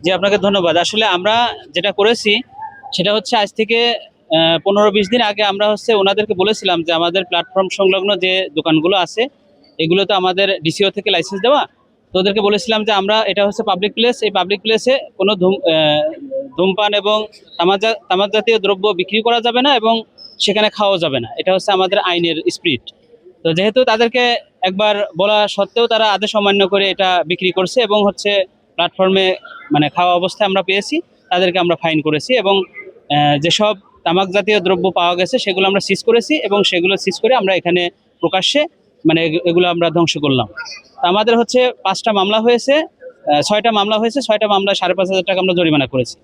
জি, আপনাকে ধন্যবাদ। আসলে আমরা যেটা করেছি সেটা হচ্ছে আজ থেকে 15-20 দিন আগে আমরা হচ্ছে ওনাদেরকে বলেছিলাম যে আমাদের প্ল্যাটফর্ম সংলগ্ন যে দোকানগুলো আছে এগুলো তো আমাদের ডিসিও থেকে লাইসেন্স দেওয়া। তো ওদেরকে বলেছিলাম যে আমরা এটা হচ্ছে পাবলিক প্লেস, এই পাবলিক প্লেসে কোনো ধূমপান এবং তামাক জাতীয় দ্রব্য বিক্রি করা যাবে না এবং সেখানে খাওয়া যাবে না। এটা হচ্ছে আমাদের আইনের স্পিরিট। তো যেহেতু তাদেরকে একবার বলা সত্ত্বেও তারা আদেশ অমান্য করে এটা বিক্রি করছে এবং হচ্ছে প্ল্যাটফর্মে মানে খাওয়া অবস্থায় আমরা পেয়েছি, তাদেরকে আমরা ফাইন করেছি এবং যেসব তামাক জাতীয় দ্রব্য পাওয়া গেছে সেগুলো আমরা সিজ করেছি এবং সেগুলো সিজ করে আমরা এখানে প্রকাশ্যে মানে এগুলো আমরা ধ্বংস করলাম। আমাদের হচ্ছে 5টা মামলা হয়েছে, 6টা মামলা হয়েছে, 6টা মামলা 5,500 টাকা আমরা জরিমানা করেছি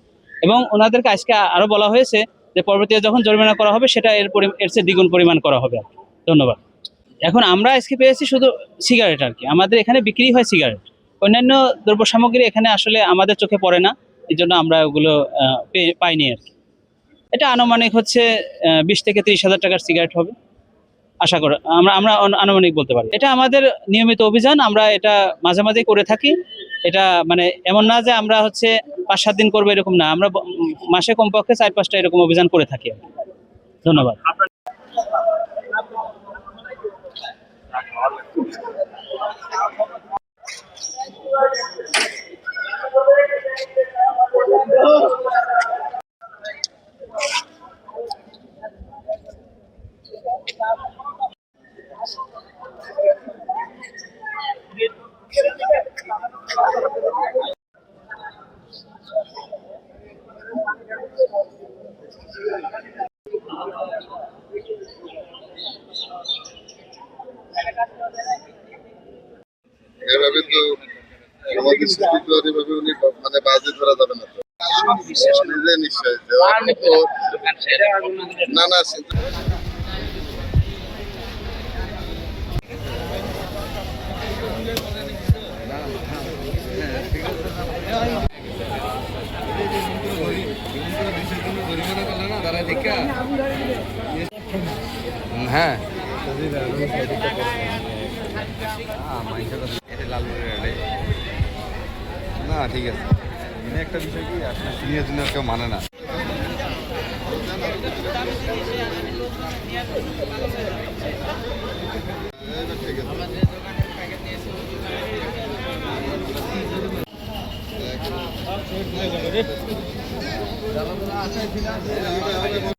এবং ওনাদেরকে আজকে আরো বলা হয়েছে যে পরবর্তীতে যখন জরিমানা করা হবে সেটা এর চেয়ে দ্বিগুণ পরিমাণ করা হবে। ধন্যবাদ। এখন আমরা আজকে পেয়েছি শুধু সিগারেট আর কি, আমাদের এখানে বিক্রি হয় সিগারেট, অন্যান্য দ্রব্য সামগ্রী এখানে আসলে আমাদের চোখে পড়ে না, এই জন্য আমরা ওগুলো পাইনি আর কি। এটা আনুমানিক হচ্ছে 20,000 থেকে 30,000 টাকার সিগারেট হবে আশা করি, আমরা আমরা আনুমানিক বলতে পারি। এটা আমাদের নিয়মিত অভিযান, আমরা এটা মাঝে মাঝে করে থাকি। এটা মানে এমন না যে আমরা হচ্ছে 5-7 দিন করবো এরকম না, আমরা মাসে কমপক্ষে 4-5টা এরকম অভিযান করে থাকি। ধন্যবাদ। এভাবে তো আমাদের স্পিকার এভাবে উনি মানে বাজে ধরা যাবে না তো নিজে নিশ্চয় না না হ্যাঁ না ঠিক আছে, মানে একটা বিষয় কি আপনার সিনিয়র জুনিয়র কেউ মানে না। ঠিক আছে